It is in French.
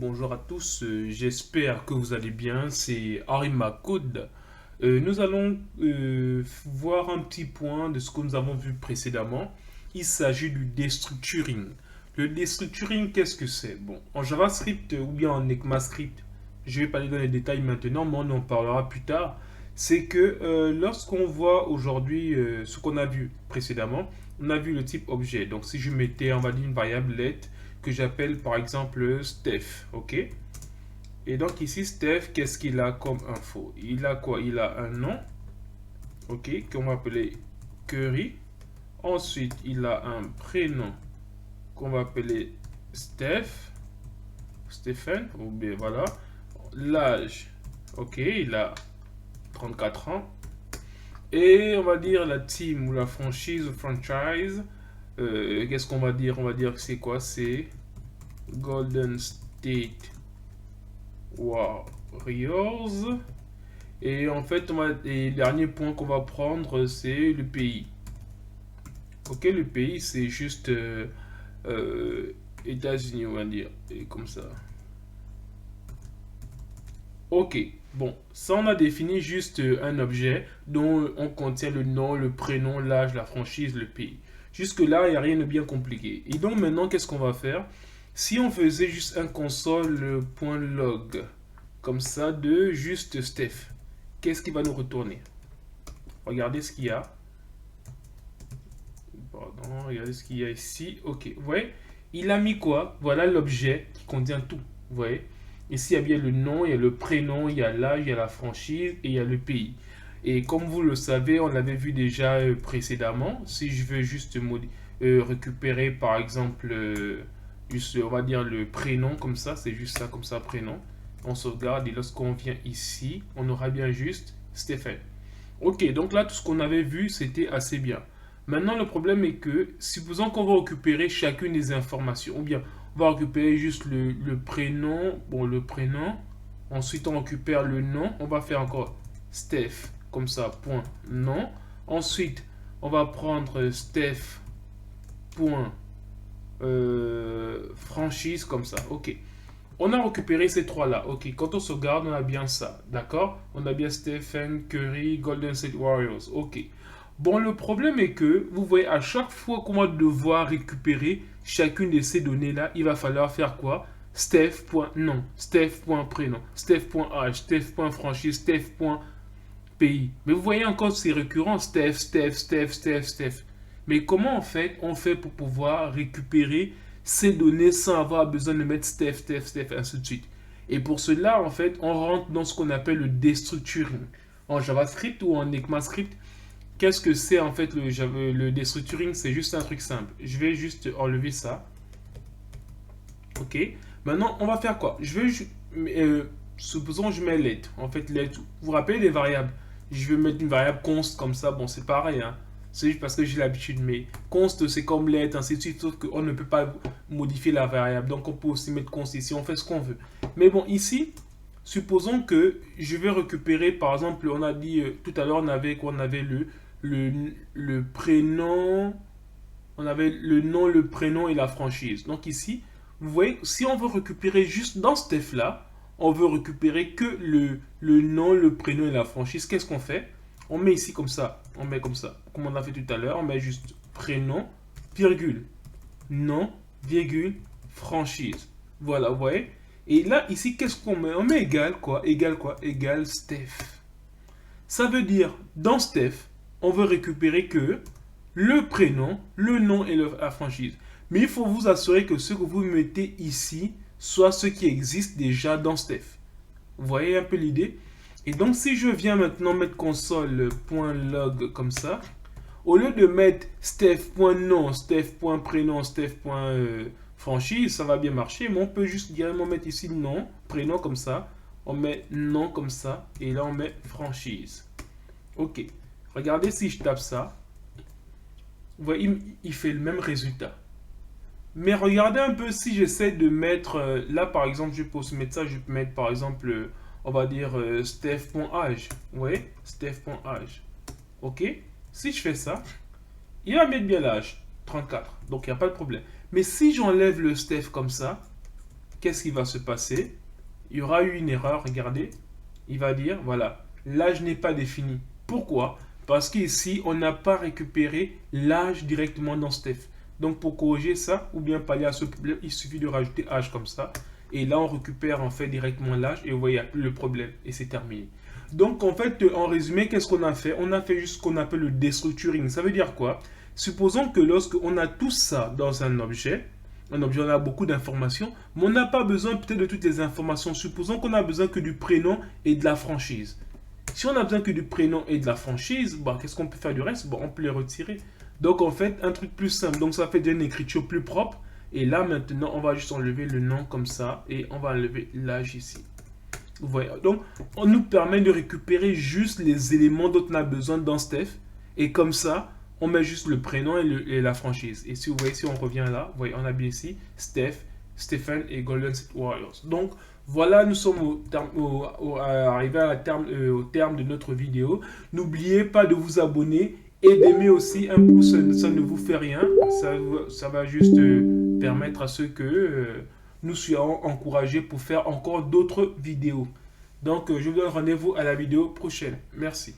bonjour à tous, j'espère que vous allez bien, c'est Harry Code. Nous allons voir un petit point de ce que nous avons vu précédemment. Il s'agit du destructuring. Le destructuring, qu'est-ce que c'est? Bon, en JavaScript ou bien en ECMAScript, je vais pas aller dans les détails maintenant, mais on en parlera plus tard. C'est que lorsqu'on voit aujourd'hui ce qu'on a vu précédemment, on a vu le type objet. Donc si je mettais, on va dire, une variable let que j'appelle par exemple Steph, ok? Et donc ici, Steph, qu'est-ce qu'il a comme info? Il a quoi? Il a un nom, ok, qu'on va appeler Curry. Ensuite, il a un prénom qu'on va appeler Stephen, ou bien voilà. L'âge, ok, il a 34 ans. Et on va dire la team ou la franchise ou franchise. Qu'est-ce qu'on va dire? On va dire que c'est quoi? C'est Golden State Warriors. Et en fait, et le dernier point qu'on va prendre, c'est le pays. Ok, le pays, c'est juste États-Unis, on va dire. Et comme ça. Ok, bon, ça on a défini juste un objet dont on contient le nom, le prénom, l'âge, la franchise, le pays. Jusque-là, il n'y a rien de bien compliqué. Et donc maintenant, qu'est-ce qu'on va faire? Si on faisait juste un console.log, comme ça, de juste Steph, qu'est-ce qui va nous retourner? Regardez ce qu'il y a. Pardon, regardez ce qu'il y a ici. Ok, vous voyez? Il a mis quoi? Voilà l'objet qui contient tout. Vous voyez? Ici, il y a bien le nom, il y a le prénom, il y a l'âge, il y a la franchise et il y a le pays. Et comme vous le savez, on l'avait vu déjà précédemment. Si je veux juste récupérer, par exemple, juste, on va dire le prénom comme ça, c'est juste ça, comme ça, prénom. On sauvegarde et lorsqu'on vient ici, on aura bien juste Stéphane. Ok, donc là, tout ce qu'on avait vu, c'était assez bien. Maintenant, le problème est que, supposons qu'on va récupérer chacune des informations, ou bien on va récupérer juste le prénom, bon, le prénom, ensuite on récupère le nom, on va faire encore Steph, comme ça, point, nom. Ensuite, on va prendre Steph, point, franchise, comme ça, ok. On a récupéré ces trois-là. Ok, quand on sauvegarde, on a bien ça. D'accord? On a bien Stephen Curry, Golden State Warriors. Ok. Bon, le problème est que, vous voyez, à chaque fois qu'on va devoir récupérer chacune de ces données-là, il va falloir faire quoi? Steph.nom, Steph.prénom, Steph.âge, Steph.franchise, Steph.pays. Mais vous voyez encore, c'est récurrent. Steph, Steph, Steph, Steph, Steph. Mais comment en fait on fait pour pouvoir récupérer ces données sans avoir besoin de mettre Steph, Steph, Steph, ainsi de suite? Et pour cela, en fait, on rentre dans ce qu'on appelle le destructuring. En JavaScript ou en ECMAScript, qu'est-ce que c'est en fait le destructuring? C'est juste un truc simple. Je vais juste enlever ça. Ok. Maintenant, on va faire quoi? Supposons que je mets let. En fait, let. Vous vous rappelez les variables? Je vais mettre une variable const comme ça. Bon, c'est pareil, hein. C'est juste parce que j'ai l'habitude. Mais const, c'est comme let, ainsi de suite. Sauf qu'on ne peut pas modifier la variable. Donc, on peut aussi mettre const ici. On fait ce qu'on veut. Mais bon, ici, supposons que je vais récupérer, par exemple, on a dit tout à l'heure, on avait quoi? On avait le prénom, on avait le nom, le prénom et la franchise. Donc ici, vous voyez, si on veut récupérer juste dans ce Steph là, on veut récupérer que le nom, le prénom et la franchise. Qu'est-ce qu'on fait? On met ici comme ça, on met comme ça, comme on a fait tout à l'heure, on met juste prénom, virgule, nom, virgule, franchise. Voilà, vous voyez? Et là, ici, qu'est-ce qu'on met? On met égal quoi? Égal quoi? Égal Steph. Ça veut dire, dans Steph, on veut récupérer que le prénom, le nom et la franchise. Mais il faut vous assurer que ce que vous mettez ici soit ce qui existe déjà dans Steph. Vous voyez un peu l'idée? Et donc, si je viens maintenant mettre console.log comme ça, au lieu de mettre Steph.nom, Steph.prénom, Steph.franchise, ça va bien marcher, mais on peut juste directement mettre ici nom, prénom comme ça, on met nom comme ça, et là on met franchise. Ok. Regardez si je tape ça. Vous voyez, il fait le même résultat. Mais regardez un peu si j'essaie de mettre... là, par exemple, je peux mettre ça. Je peux mettre, par exemple, on va dire Steph.âge. Vous voyez? Steph.âge. Ok? Si je fais ça, il va mettre bien l'âge. 34. Donc, il n'y a pas de problème. Mais si j'enlève le Steph comme ça, qu'est-ce qui va se passer? Il y aura eu une erreur, regardez. Il va dire, voilà, l'âge n'est pas défini. Pourquoi? Parce qu'ici, on n'a pas récupéré l'âge directement dans Steph. Donc, pour corriger ça, ou bien pallier à ce problème, il suffit de rajouter âge comme ça. Et là, on récupère en fait directement l'âge et vous voyez, il n'y a plus le problème. Et c'est terminé. Donc, en fait, en résumé, qu'est-ce qu'on a fait? On a fait juste ce qu'on appelle le destructuring. Ça veut dire quoi? Supposons que lorsque on a tout ça dans un objet, on a beaucoup d'informations, mais on n'a pas besoin peut-être de toutes les informations. Supposons qu'on a besoin que du prénom et de la franchise. Si on a besoin que du prénom et de la franchise, bah, qu'est-ce qu'on peut faire du reste? Bon, on peut les retirer. Donc, en fait, un truc plus simple. Donc, ça fait déjà une écriture plus propre. Et là, maintenant, on va juste enlever le nom comme ça. Et on va enlever l'âge ici. Vous voyez? Donc, on nous permet de récupérer juste les éléments dont on a besoin dans Steph. Et comme ça, on met juste le prénom et la franchise. Et si vous voyez, si on revient là, vous voyez, on a bien ici Steph, Stephen et Golden State Warriors. Donc, voilà, nous sommes arrivés au terme de notre vidéo. N'oubliez pas de vous abonner et d'aimer aussi. Un pouce, ça ne vous fait rien. Ça va juste permettre à ceux que nous soyons encouragés pour faire encore d'autres vidéos. Donc, je vous donne rendez-vous à la vidéo prochaine. Merci.